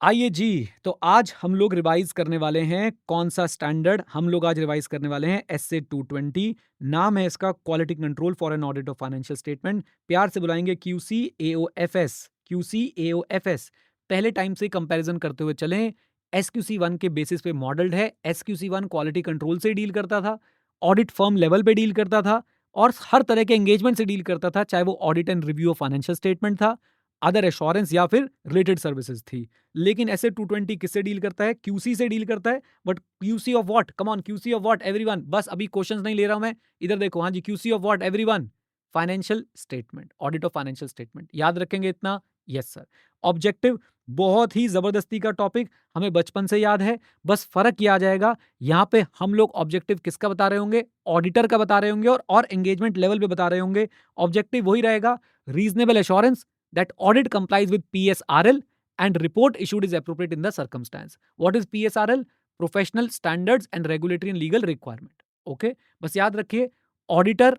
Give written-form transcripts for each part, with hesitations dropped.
आइए जी, तो आज हम लोग रिवाइज करने वाले हैं कौन सा स्टैंडर्ड हम लोग आज रिवाइज करने वाले हैं एसए 220। नाम है इसका quality control for an audit of financial statement. प्यार से बुलाएंगे क्यूसी एओएफएस। क्यूसी एओएफएस पहले टाइम से कंपैरिजन करते हुए चलें। एसक्यूसी 1 के बेसिस पे मॉडल्ड है। एसक्यूसी 1 क्वालिटी कंट्रोल से डील करता था, ऑडिट फर्म लेवल पे डील करता था और हर तरह के एंगेजमेंट से डील करता था, चाहे वो audit and review of financial statement था, अदर एश्योरेंस या फिर रिलेटेड सर्विसेज थी। लेकिन ऐसे 220 किससे डील करता है? क्यूसी से डील करता है। But QC of what? Come on, QC of what everyone? बस अभी क्वेश्चंस नहीं ले रहा हूं मैं, इधर देखो। हाँ जी, QC of what everyone? Financial statement, audit of financial statement. याद रखेंगे इतना? Yes sir. ऑब्जेक्टिव बहुत ही जबरदस्ती का टॉपिक, हमें बचपन से याद है। बस फर्क ये आ जाएगा, यहां पे हम लोग ऑब्जेक्टिव किसका बता रहे होंगे? ऑडिटर का बता रहे होंगे और एंगेजमेंट लेवल पे बता रहे होंगे। ऑब्जेक्टिव वही रहेगा, reasonable assurance that audit complies with PSRL and report issued is appropriate in the circumstance. What is PSRL? Professional Standards and Regulatory and Legal Requirement. Okay? बस याद रखिए, auditor,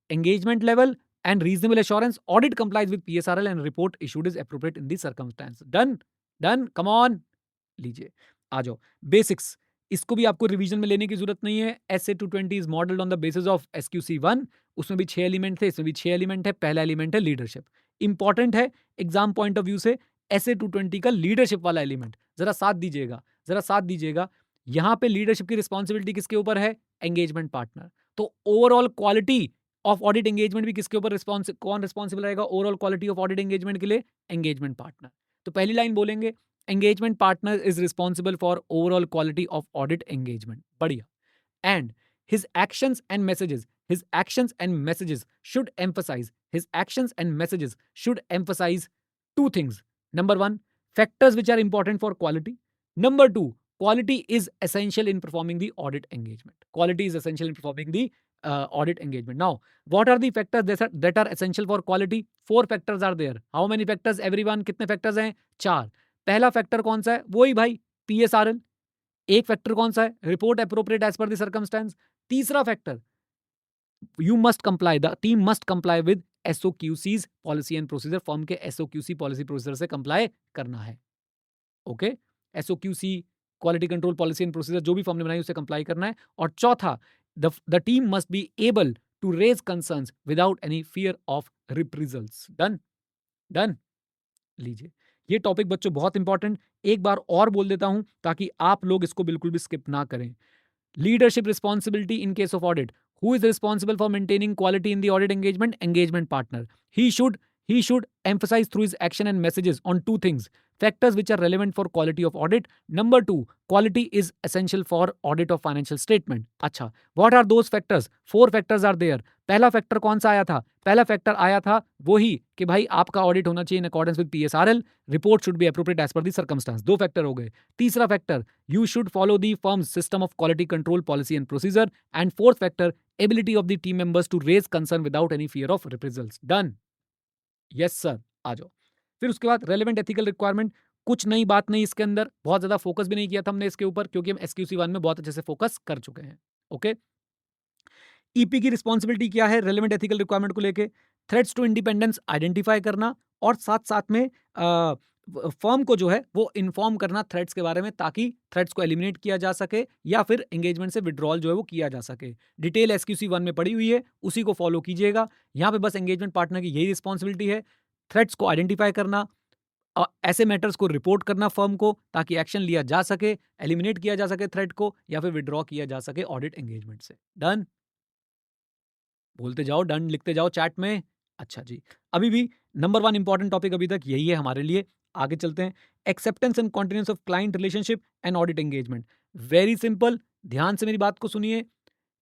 engagement level and reasonable assurance, audit complies with PSRL and report issued is appropriate in the circumstance. Done? Done? Come on. लीजिए, आ जाओ। Basics, इसको भी आपको revision में लेने की जरूरत नहीं है। S A 220 is modelled on the basis of SQC 1। उसमें भी 6 एलिमेंट थे, इसमें भी 6 एलिमेंट है। पहला एलिमेंट है लीडरशिप। इंपॉर्टेंट है एग्जाम पॉइंट ऑफ व्यू से, एस ए 220 का लीडरशिप वाला एलिमेंट। जरा साथ दीजिएगा, जरा साथ दीजिएगा। यहां पे लीडरशिप की रिस्पॉन्सिबिलिटी किसके ऊपर है? Engagement partner. तो overall quality of audit engagement भी किसके ऊपर कौन रिस्पॉन्सिबल रहेगा overall quality of audit engagement के लिए? Engagement partner. तो पहली लाइन बोलेंगे, engagement partner is responsible for overall quality of audit engagement. बढ़िया। And his actions and messages, his actions and messages should emphasize two things. Number one, factors which are important for quality. Number two, quality is essential in performing the audit engagement. Quality is essential in performing the audit engagement. Now, what are the factors that are essential for quality? 4 factors are there. How many factors everyone? कितने factors हैं? 4। पहला factor कौन सा है? वही भाई, पीएसआरएल। एक factor कौन सा है? Report appropriate as per the circumstances. तीसरा factor, you must comply, the team must comply with SOQC's policy and procedure. Firm के एसओक्यूसी पॉलिसी प्रोसीजर से कंप्लाई करना है। Okay, SOQC quality control policy and procedure जो भी firm ने बनाई उससे कंप्लाई करना है। और चौथा, the team must be able to raise concerns without any fear of reprisals. Done? Done? लीजिए, ये टॉपिक बच्चों बहुत इंपॉर्टेंट, एक बार और बोल देता हूं ताकि आप लोग इसको बिल्कुल भी स्किप ना करें। Leadership responsibility in case of audit. Who is responsible for maintaining quality in the audit engagement? Engagement partner. He should emphasize through his action and messages on two things: factors which are relevant for quality of audit. Number two, quality is essential for audit of financial statement. अच्छा, what are those factors? 4 factors are there. पहला factor कौन सा आया था? पहला factor आया था वही कि भाई आपका ऑडिट होना चाहिए in accordance with PSRL, report should be appropriate as per the circumstances. 2 factor हो गए। तीसरा factor, you should follow the firm's system of quality control policy and procedure. And fourth factor, ability of the team members to raise concern without any fear of reprisals. Done? Yes sir. आ जाओ। फिर उसके बाद relevant ethical requirement. कुछ नई बात नहीं इसके अंदर, बहुत ज्यादा फोकस भी नहीं किया था हमने इसके ऊपर क्योंकि हम एसक्यूसी 1 में बहुत अच्छे से फोकस कर चुके हैं। ओके, ईपी की रिस्पॉन्सिबिलिटी क्या है रेलेवेंट एथिकल रिक्वायरमेंट को लेके? थ्रेट्स टू इंडिपेंडेंस आइडेंटिफाई करना और साथ साथ में फर्म को जो है वो इन्फॉर्म करना थ्रेट्स के बारे में, ताकि थ्रेट्स को एलिमिनेट किया जा सके या फिर एंगेजमेंट से विड्रॉल जो है वो किया जा सके। डिटेल एसक्यूसी 1 में पड़ी हुई है, उसी को फॉलो कीजिएगा। यहाँ पे बस एंगेजमेंट पार्टनर की यही रिस्पॉन्सिबिलिटी है, थ्रेट्स को आइडेंटिफाई करना, ऐसे मैटर्स को रिपोर्ट करना फर्म को ताकि एक्शन लिया जा सके, एलिमिनेट किया जा सके थ्रेट को या फिर विड्रॉ किया जा सके ऑडिट एंगेजमेंट से। डन? बोलते जाओ, डन लिखते जाओ चैट में। अच्छा जी, अभी भी नंबर 1 इंपॉर्टेंट टॉपिक अभी तक यही है हमारे लिए। आगे चलते हैं। Acceptance and continuous of client relationship and audit engagement. Very simple, ध्यान से मेरी बात को सुनिए।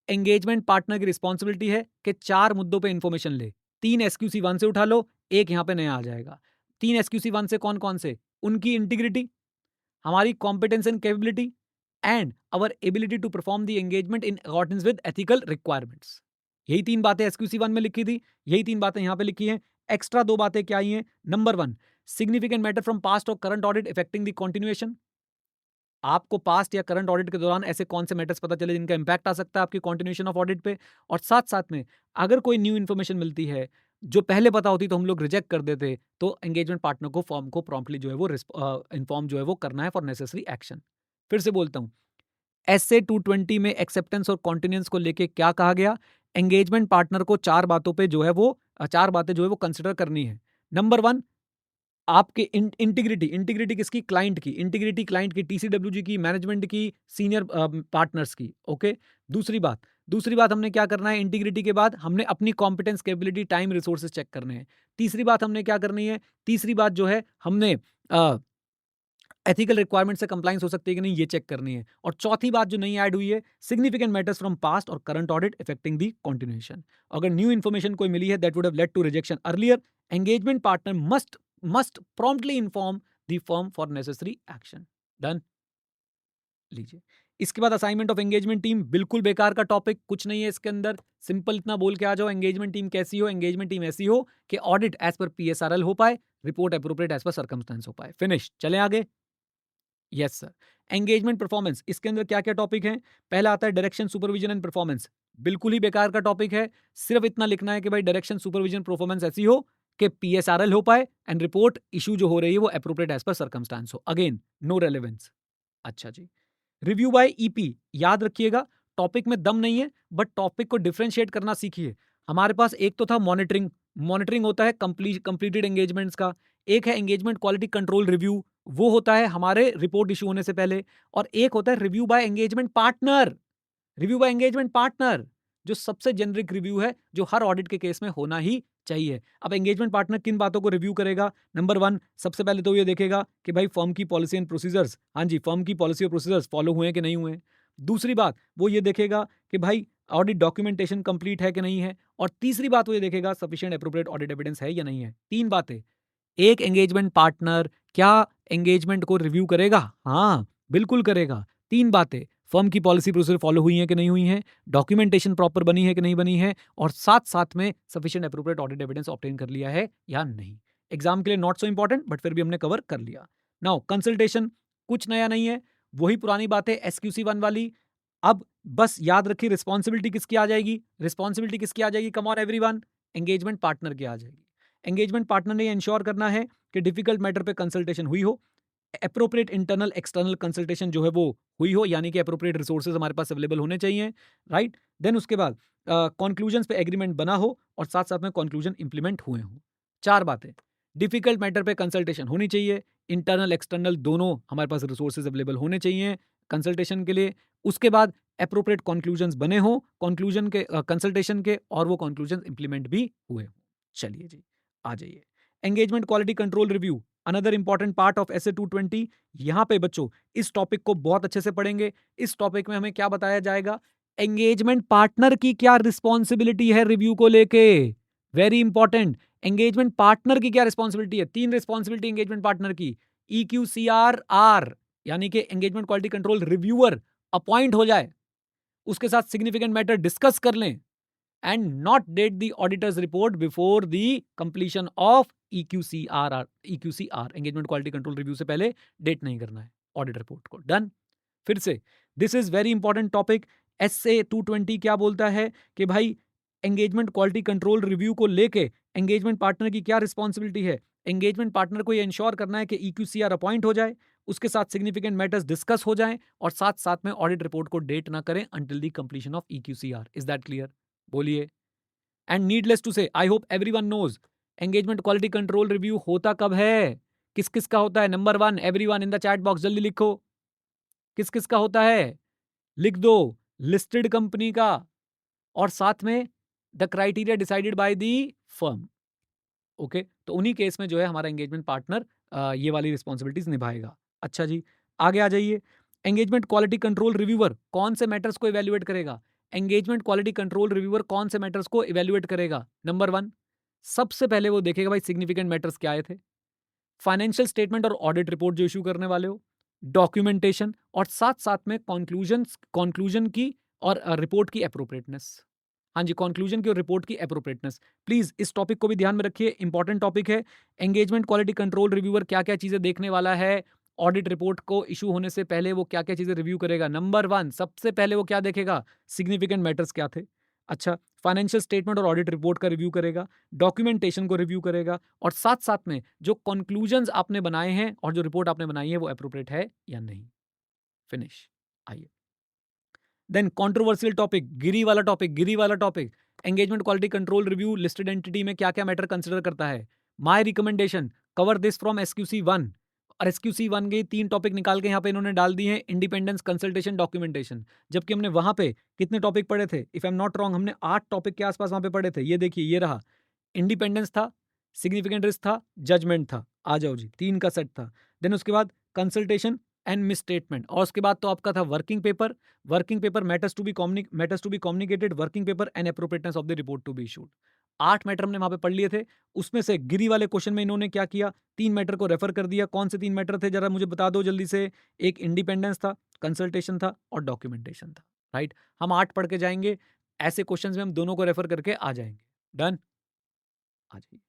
एंगेजमेंट पार्टनर की रिस्पॉन्सिबिलिटी है कि 4 मुद्दों पे इंफॉर्मेशन ले। 3 एसक्यूसी 1 से उठा लो, एक यहां पे नया आ जाएगा। 3 एसक्यूसी 1 से कौन कौन से? उनकी इंटीग्रिटी, हमारी competence and capability and our ability to perform the engagement in accordance with ethical requirements. यही 3 बातें एसक्यूसी 1 में लिखी थी, यही 3 बातें यहां पे लिखी हैं। एक्स्ट्रा 2 बातें क्या आई हैं? Number 1, significant matter from past और current audit affecting the continuation. आपको पास्ट या करंट ऑडिट के दौरान ऐसे कौन से मैटर्स पता चले जिनका इंपैक्ट आ सकता है आपकी कंटिन्यूएशन ऑफ ऑडिट पे। और साथ साथ में अगर कोई न्यू इन्फॉर्मेशन मिलती है, जो पहले पता होती तो हम लोग रिजेक्ट कर देते। तो एंगेजमेंट पार्टनर को फर्म को प्रॉम्प्टली जो है वो इन्फॉर्म जो है वो करना है फॉर नेसेसरी एक्शन। फिर से बोलता हूँ, SA 220 में एक्सेप्टेंस और कॉन्टिन्यूंस को लेके क्या कहा गया? एंगेजमेंट पार्टनर को चार बातों पे जो है वो चार बातें जो है वो कंसिडर करनी है। नंबर वन, आपके इंटीग्रिटी, इंटीग्रिटी किसकी? क्लाइंट की। इंटीग्रिटी क्लाइंट की, TCWG की, मैनेजमेंट की, सीनियर पार्टनर्स की। ओके। दूसरी बात हमने क्या करना है? इंटीग्रिटी के बाद हमने अपनी competence, capability, time, resources check करने हैं। तीसरी बात हमने क्या करनी है? तीसरी बात जो है हमने एथिकल रिक्वायरमेंट से कंप्लायंस हो सकती है कि नहीं, ये चेक करनी है। और चौथी बात जो नहीं ऐड हुई है, सिग्निफिकेंट मैटर्स फ्रॉम पास्ट और current audit affecting the continuation. अगर न्यू इन्फॉर्मेशन कोई मिली है that would have led to rejection earlier, engagement partner must promptly inform the firm for necessary action. Done. लीजिए, इसके बाद असाइनमेंट ऑफ एंगेजमेंट टीम, बिल्कुल बेकार का टॉपिक, कुछ नहीं है इसके अंदर। सिंपल इतना बोल के आ जाओ, एंगेजमेंट टीम कैसी हो? एंगेजमेंट टीम ऐसी हो कि ऑडिट एज पर PSRL हो पाए, report appropriate as per circumstance हो पाए। फिनिश। चले आगे। Yes sir. एंगेजमेंट परफॉर्मेंस, इसके अंदर क्या क्या टॉपिक हैं? पहला आता है डायरेक्शन, सुपरविजन एंड परफॉर्मेंस। बिल्कुल ही बेकार का टॉपिक है। सिर्फ इतना लिखना है कि भाई डायरेक्शन, सुपरविजन, परफॉर्मेंस ऐसी हो कि PSRL हो पाए एंड रिपोर्ट इशू जो हो रही है वो अप्रोप्रिएट एज पर सर्कमस्टांस हो। Again no relevance. अच्छा जी। रिव्यू बाय EP, याद रखिएगा, टॉपिक में दम नहीं है बट टॉपिक को डिफरेंशिएट करना सीखिए। हमारे पास एक तो था मॉनिटरिंग, मॉनिटरिंग होता है कंप्लीटेड एंगेजमेंट्स का। एक है एंगेजमेंट क्वालिटी कंट्रोल रिव्यू, वो होता है हमारे रिपोर्ट इशू होने से पहले। और एक होता है review by engagement partner, review by engagement partner जो सबसे जेनरिक रिव्यू है, जो हर ऑडिट के केस में होना ही चाहिए। अब एंगेजमेंट पार्टनर किन बातों को रिव्यू करेगा? नंबर वन, सबसे पहले तो ये देखेगा कि भाई फर्म की पॉलिसी एंड प्रोसीजर्स, हाँ जी, फर्म की पॉलिसी और प्रोसीजर्स फॉलो हुए कि नहीं हुए। दूसरी बात वो ये देखेगा कि भाई ऑडिट डॉक्यूमेंटेशन कंप्लीट है कि नहीं है। और तीसरी बात वो ये देखेगा सफिशिएंट एप्रोप्रिएट ऑडिट एविडेंस है या नहीं है। तीन बातें। एक एंगेजमेंट पार्टनर क्या एंगेजमेंट को रिव्यू करेगा? हाँ, बिल्कुल करेगा। तीन बातें, फर्म की पॉलिसी प्रोसीजर फॉलो हुई है कि नहीं हुई है, डॉक्यूमेंटेशन प्रॉपर बनी है कि नहीं बनी है, और साथ साथ में sufficient appropriate audit evidence obtain कर लिया है या नहीं। एग्जाम के लिए नॉट सो इंपॉर्टेंट बट फिर भी हमने कवर कर लिया। नाउ कंसल्टेशन, कुछ नया नहीं है, वही पुरानी बात है SQC 1 वाली। अब बस याद रखिए रिस्पॉन्सिबिलिटी किसकी आ जाएगी? रिस्पॉन्सिबिलिटी किसकी आ जाएगी? Come on everyone, engagement partner की आ जाएगी। एंगेजमेंट पार्टनर ने इंश्योर करना है कि डिफिकल्ट मैटर पे कंसल्टेशन हुई हो, एप्रोप्रिएट इंटरनल एक्सटर्नल कंसल्टेशन जो है वो हुई हो, यानी कि एप्रोप्रिएट रिसोर्सेज हमारे पास अवेलेबल होने चाहिए, राइट। देन उसके बाद कंक्लूजन्स पे एग्रीमेंट बना हो और साथ साथ में कंक्लूजन इंप्लीमेंट हुए हो। चार बातें, डिफिकल्ट मैटर पे कंसल्टेशन होनी चाहिए, इंटरनल एक्सटर्नल दोनों हमारे पास रिसोर्सेज अवेलेबल होने चाहिए कंसल्टेशन के लिए। उसके बाद एप्रोप्रिएट कंक्लूजन्स बने हो कंक्लूजन के, कंसल्टेशन के, और वो कंक्लूजन इंप्लीमेंट भी हुए हो। चलिए जी, आ जाइए। Engagement quality control review, another important part of SA 220। यहां पे बच्चों इस टॉपिक को बहुत अच्छे से पढ़ेंगे। इस टॉपिक में हमें क्या बताया जाएगा? एंगेजमेंट पार्टनर की क्या रिस्पॉन्सिबिलिटी है रिव्यू को लेके? Very important. एंगेजमेंट पार्टनर की क्या रिस्पॉन्सिबिलिटी है? तीन रिस्पॉन्सिबिलिटी एंगेजमेंट पार्टनर की। EQCRR यानी कि engagement quality control reviewer appoint हो जाए, उसके साथ सिग्निफिकेंट मैटर डिस्कस कर लें and not date the auditor's report before the completion of EQCR engagement quality control review से पहले डेट नहीं करना है ऑडिट रिपोर्ट को। डन। फिर से this is very important topic. SA 220 क्या बोलता है कि भाई एंगेजमेंट क्वालिटी कंट्रोल रिव्यू को लेके एंगेजमेंट पार्टनर की क्या रिस्पॉन्सिबिलिटी है? एंगेजमेंट पार्टनर को यह इंश्योर करना है कि EQCR अपॉइंट हो जाए, उसके साथ सिग्निफिकेंट मैटर्स डिस्कस हो जाएं, और साथ साथ में ऑडिट रिपोर्ट को डेट ना करें until the completion of EQCR। Is that clear? बोलिए। And needless to say, I hope everyone knows, engagement quality control review होता कब है? किस किस का होता है? Number one, everyone in the chat box जल्दी लिखो, किस किस का होता है? लिख दो, लिस्टेड कंपनी का, और साथ में the criteria decided by the firm. Okay, तो उन्हीं केस में जो है हमारा एंगेजमेंट पार्टनर ये वाली रिस्पॉन्सिबिलिटीज निभाएगा। अच्छा जी, आगे आ जाइए। एंगेजमेंट क्वालिटी कंट्रोल रिव्यूअर कौन से मैटर्स को इवेल्युएट करेगा? एंगेजमेंट क्वालिटी कंट्रोल रिव्यूअर कौन से मैटर्स को इवेल्युएट करेगा? नंबर वन, सबसे पहले वो देखेगा भाई सिग्निफिकेंट मैटर्स क्या आए थे, फाइनेंशियल स्टेटमेंट और ऑडिट रिपोर्ट जो इशू करने वाले हो, डॉक्यूमेंटेशन, और साथ साथ में कंक्लूजन की और रिपोर्ट की अप्रोप्रिएटनेस। हाँ जी, कंक्लूजन की और रिपोर्ट की अप्रोप्रिएटनेस। प्लीज इस टॉपिक को भी ध्यान में रखिए, इंपॉर्टेंट टॉपिक है। एंगेजमेंट क्वालिटी कंट्रोल रिव्यूअर क्या क्या चीजें देखने वाला है ऑडिट रिपोर्ट को इशू होने से पहले? वो क्या क्या चीजें रिव्यू करेगा? नंबर वन, सबसे पहले वो क्या देखेगा? सिग्निफिकेंट मैटर्स क्या थे। अच्छा, फाइनेंशियल स्टेटमेंट और ऑडिट रिपोर्ट का रिव्यू करेगा, डॉक्यूमेंटेशन को रिव्यू करेगा और साथ साथ में जो कंक्लूजन्स आपने बनाए हैं और जो रिपोर्ट आपने बनाई है वो अप्रोप्रिएट है या नहीं। फिनिश। आइए, देन कंट्रोवर्शियल टॉपिक, गिरी वाला topic, engagement quality control review listed entity में क्या क्या मैटर कंसिडर करता है। My recommendation, cover this from SQC 1। और एसक्यूसी 1 के 3 टॉपिक निकाल के यहाँ पे इन्होंने डाल दिए हैं, इंडिपेंडेंस, कंसल्टेशन, डॉक्यूमेंटेशन। जबकि हमने वहां पे कितने टॉपिक पढ़े थे, if I am not wrong हमने 8 टॉपिक के आसपास वहां पे पढ़े थे। ये देखिए, ये रहा, इंडिपेंडेंस था, सिग्निफिकेंट रिस्क था, जजमेंट था। आ जाओ जी, 3 का सेट था। देन उसके बाद कंसल्टेशन एंड मिसस्टेटमेंट, और उसके बाद तो आपका था working paper matters to be communicated, working paper and appropriateness of the report to be issued. 8 matter हमने वहां पे पढ़ लिए थे। उसमें से गिरी वाले क्वेश्चन में इन्होंने क्या किया, 3 मैटर को रेफर कर दिया। कौन से 3 मैटर थे जरा मुझे बता दो जल्दी से। एक इंडिपेंडेंस था, कंसल्टेशन था और डॉक्यूमेंटेशन था। राइट, हम 8 पढ़ के जाएंगे, ऐसे क्वेश्चन में हम दोनों को रेफर करके आ जाएंगे। डन, आ जाइए।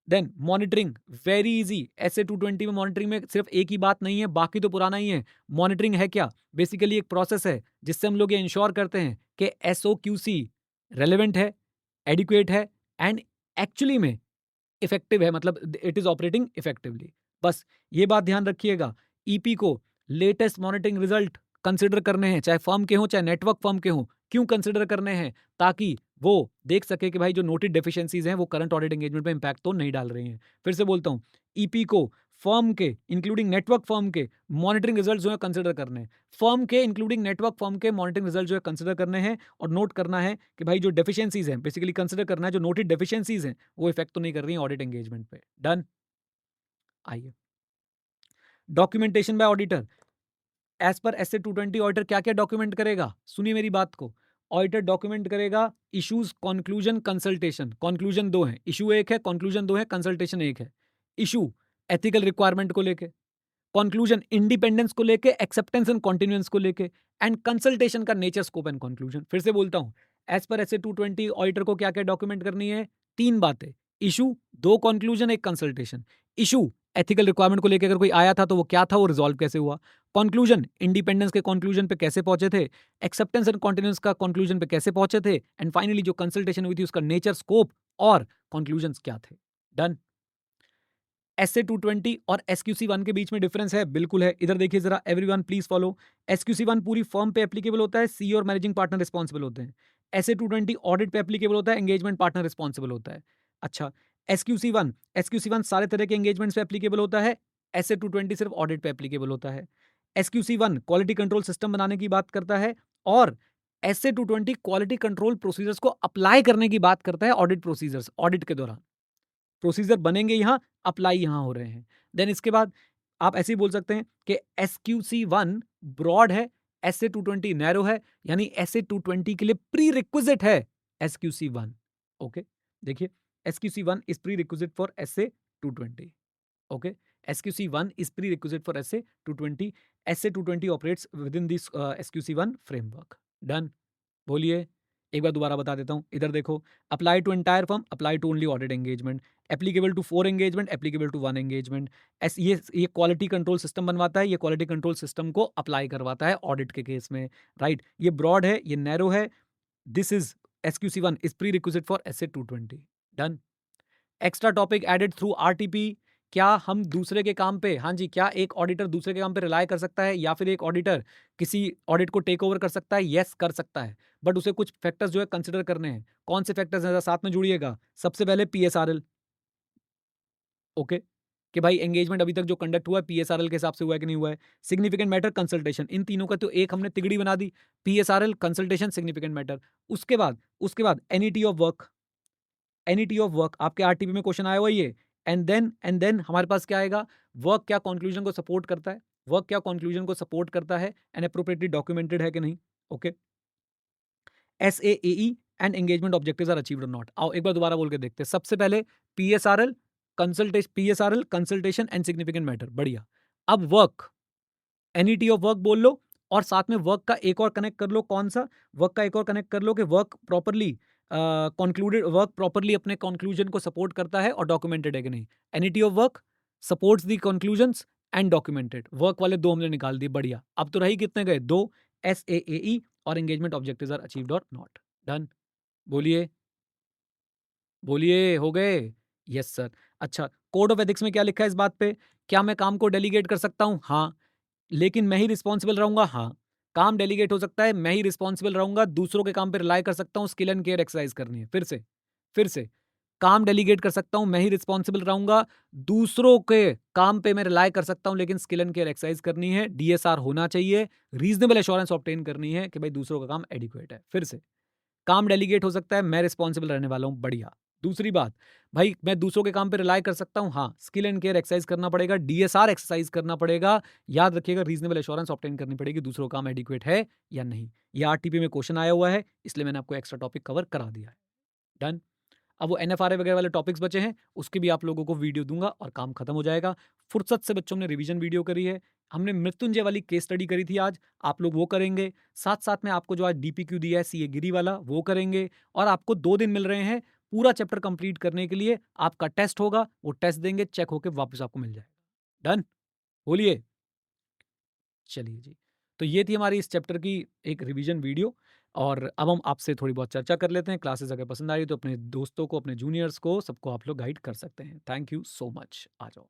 Then monitoring, very easy. ऐसे 220 में मॉनिटरिंग में सिर्फ एक ही बात नहीं है, बाकी तो पुराना ही है। मॉनिटरिंग है क्या, बेसिकली एक प्रोसेस है जिससे हम लोग ये इंश्योर करते हैं कि SOQC रेलेवेंट है, एडिक्वेट है एंड एक्चुअली में इफेक्टिव है, मतलब इट इज ऑपरेटिंग इफेक्टिवली। बस ये बात ध्यान रखिएगा। ईपी को लेटेस्ट मॉनिटरिंग रिजल्ट कंसिडर करने हैं, चाहे फर्म के हों चाहे नेटवर्क फर्म के हों। क्यों कंसिडर करने हैं, ताकि वो देख सके कि भाई जो नोटेड डेफिशिएंसीज हैं वो करंट ऑडिट एंगेजमेंट पे इंपैक्ट तो नहीं डाल रही हैं। फिर से बोलता हूं, ईपी को फर्म के इंक्लूडिंग नेटवर्क फर्म के मॉनिटरिंग रिजल्ट जो है कंसिडर करने हैं। फर्म के इंक्लूडिंग नेटवर्क फर्म के मॉनिटरिंग रिजल्ट जो है कंसिडर करने हैं और नोट करना है कि भाई जो डेफिशिएंसीज हैं, बेसिकली कंसिडर करना है जो नोटेड डेफिशिएंसीज हैं वो इफेक्ट तो नहीं कर रही हैं ऑडिट एंगेजमेंट पे। डन। आइए, documentation by auditor. As per SA 220 auditor क्या क्या डॉक्यूमेंट करेगा, सुनिए मेरी बात को। ऑडिटर डॉक्यूमेंट करेगा इश्यूज, कंक्लूजन, कंसल्टेशन। कंक्लूजन 2 है, इशू 1 है, कंक्लूजन 2 है, कंसल्टेशन 1 है। इशू एथिकल रिक्वायरमेंट को लेके, कंक्लूजन इंडिपेंडेंस को लेके, एक्सेप्टेंस एंड कॉन्टिन्यूएंस को लेके, एंड कंसल्टेशन का नेचर, स्कोप एंड कंक्लूजन। फिर से बोलता हूं, एज पर एसए 220 ऑडिटर को क्या क्या डॉक्यूमेंट करनी है, 3 बातें, issue, 2 conclusion, 1 consultation. Issue ethical requirement को लेकर अगर कोई आया था तो वो क्या था, वो रिजॉल्व कैसे हुआ। कंक्लूजन इंडिपेंडेंस के कंक्लूजन पे कैसे पहुंचे थे, एक्सेप्टेंस एंड कॉन्टिन्यूएंस का कंक्लूजन पे कैसे पहुंचे थे, एंड फाइनली जो कंसल्टेशन हुई थी उसका नेचर, स्कोप और कंक्लूजन्स क्या थे। डन। एसए 220 और एसक्यूसी 1 के बीच में डिफरेंस है, बिल्कुल है। इधर देखिए जरा, एवरीवन प्लीज फॉलो। एसक्यूसी 1 पूरी फर्म पे एप्लीकेबल होता है, सीईओ और मैनेजिंग पार्टनर रिस्पॉन्सिबल होते हैं। एसए 220 ऑडिट पे एप्लीकेबल होता है, एंगेजमेंट पार्टनर रिस्पॉन्सिबल होता है। अच्छा, एसक्यूसी 1 सारे तरह के एंगेजमेंट्स पे एप्लीकेबल होता है, एसए 220 सिर्फ ऑडिट पे एप्लीकेबल होता है। एसक्यूसी 1 क्वालिटी कंट्रोल सिस्टम बनाने की बात करता है और एसए 220 क्वालिटी कंट्रोल प्रोसीजर्स को अप्लाई करने की बात करता है, ऑडिट प्रोसीजर्स, ऑडिट के दौरान प्रोसीजर बनेंगे यहां, अप्लाई यहां हो रहे हैं। देन इसके बाद आप ऐसे ही बोल सकते हैं कि SQC1 ब्रॉड है, SA220 नैरो है, यानी SA220 के लिए प्री रिक्विजिट है SQC1। ओके, देखिए, SQC1 is prerequisite for SA220। Okay, SQC1 is prerequisite for SA220. SA220 operates within this SQC1 framework. Done. बोलिए, एक बार दोबारा बता देता हूं, इधर देखो। Apply to entire firm, apply to only audit engagement, applicable to 4 engagement, applicable to 1 engagement. ये quality control system बनवाता है, ये क्वालिटी कंट्रोल सिस्टम को अप्लाई करवाता है ऑडिट के केस में। राइट, ये ब्रॉड है, ये नैरो है। This is SQC1 is prerequisite for SA220। Done. Extra topic added through RTP. क्या हम दूसरे के काम पे, हाँ जी, क्या एक ऑडिटर दूसरे के काम पे रिलाय कर सकता है या फिर एक ऑडिटर किसी ऑडिट को टेक ओवर कर सकता है? यस, कर सकता है, बट उसे कुछ फैक्टर्स जो है कंसिडर करने हैं। कौन से फैक्टर्स हैं, साथ में जुड़िएगा। सबसे पहले PSRL। ओके, कि भाई एंगेजमेंट अभी तक जो कंडक्ट हुआ है PSRL के हिसाब से हुआ है कि नहीं हुआ है। सिग्निफिकेंट मैटर, कंसल्टेशन, इन तीनों का तो एक हमने तिगड़ी बना दी, PSRL, कंसल्टेशन, सिग्निफिकेंट मैटर। उसके बाद NET of work. NET of work आपके आरटीपी में क्वेश्चन आया हुआ ये। एंड देन हमारे पास क्या आएगा, वर्क क्या कंक्लूजन को सपोर्ट करता है, वर्क क्या कंक्लूजन को सपोर्ट करता है एंड अप्रोप्रिएटली डॉक्यूमेंटेड है कि नहीं। Okay, SAAE and engagement objectives are achieved और नॉट। आओ एक बार दोबारा बोल के देखते हैं। सबसे पहले PSRL consultation and significant matter, बढ़िया। अब वर्क, एनईटी ऑफ वर्क बोल लो और साथ में वर्क का एक और कनेक्ट कर लो। कौन सा वर्क का एक और कनेक्ट कर लो कि work properly concluded, work properly अपने कंक्लूजन को सपोर्ट करता है और डॉक्यूमेंटेड है कि नहीं। NET of work supports the conclusions and documented. Work वाले 2 हमने निकाल दिए, बढ़िया। अब तो रही कितने गए, 2, SAAE और एंगेजमेंट ऑब्जेक्टिव्स आर अचीव्ड और नॉट। डन। बोलिए, बोलिए, हो गए? Yes sir. अच्छा, कोड ऑफ एथिक्स में क्या लिखा है इस बात पे? क्या मैं काम को डेलीगेट कर सकता हूँ? हाँ। लेकिन मैं ही रिस्पॉन्सिबल रहूँगा? हाँ। काम डेलीगेट हो सकता है, मैं ही रिस्पॉन्सिबल रहूँगा, दूसरों के काम पे रिलाय कर सकता हूँ, स्किल एंड केयर एक्सरसाइज़ करनी है। फिर से, काम डेलीगेट कर सकता हूँ, मैं ही रिस्पॉन्सिबल रहूँगा, दूसरों के काम पे मैं रिलाय कर सकता हूँ, लेकिन स्किल एंड केयर एक्सरसाइज़ करनी है, डीएसआर होना चाहिए, रीज़नेबल एश्योरेंस ऑब्टेन करनी है कि भाई दूसरों का काम एडिक्वेट है। फिर से, काम डेलीगेट हो सकता है, मैं रिस्पॉन्सिबल रहने वाला हूँ, बढ़िया। दूसरी बात, भाई मैं दूसरों के काम पे रिलाय कर सकता हूँ, हाँ, स्किल एंड केयर एक्सरसाइज करना पड़ेगा, डीएसआर एक्सरसाइज करना पड़ेगा, याद रखिएगा रीजनेबल एश्योरेंस ऑब्टेन करनी पड़ेगी, दूसरों का काम एडिक्वेट है या नहीं। ये आरटीपी में क्वेश्चन आया हुआ है, इसलिए मैंने आपको एक्स्ट्रा टॉपिक कवर करा दिया है। डन। अब वो एनएफआरए वगैरह वाले टॉपिक्स बचे हैं, उसके भी आप लोगों को वीडियो दूंगा और काम खत्म हो जाएगा। फुर्सत से बच्चों ने रिवीजन वीडियो करी है, हमने मृत्युंजय वाली केस स्टडी करी थी आज, आप लोग वो करेंगे। साथ-साथ में आपको जो आज डीपीक्यू दिया है सीए गिरी वाला, वो करेंगे और आपको 2 दिन मिल रहे हैं पूरा चैप्टर कंप्लीट करने के लिए। आपका टेस्ट होगा, वो टेस्ट देंगे, चेक होके वापस आपको मिल जाएगा। डन? बोलिए। चलिए जी। तो ये थी हमारी इस चैप्टर की एक रिवीजन वीडियो और अब हम आपसे थोड़ी बहुत चर्चा कर लेते हैं। क्लासेस अगर पसंद आई तो अपने दोस्तों को, अपने जूनियर्स को, सबको आप लोग गाइड कर सकते हैं। Thank you so much. आ जाओ।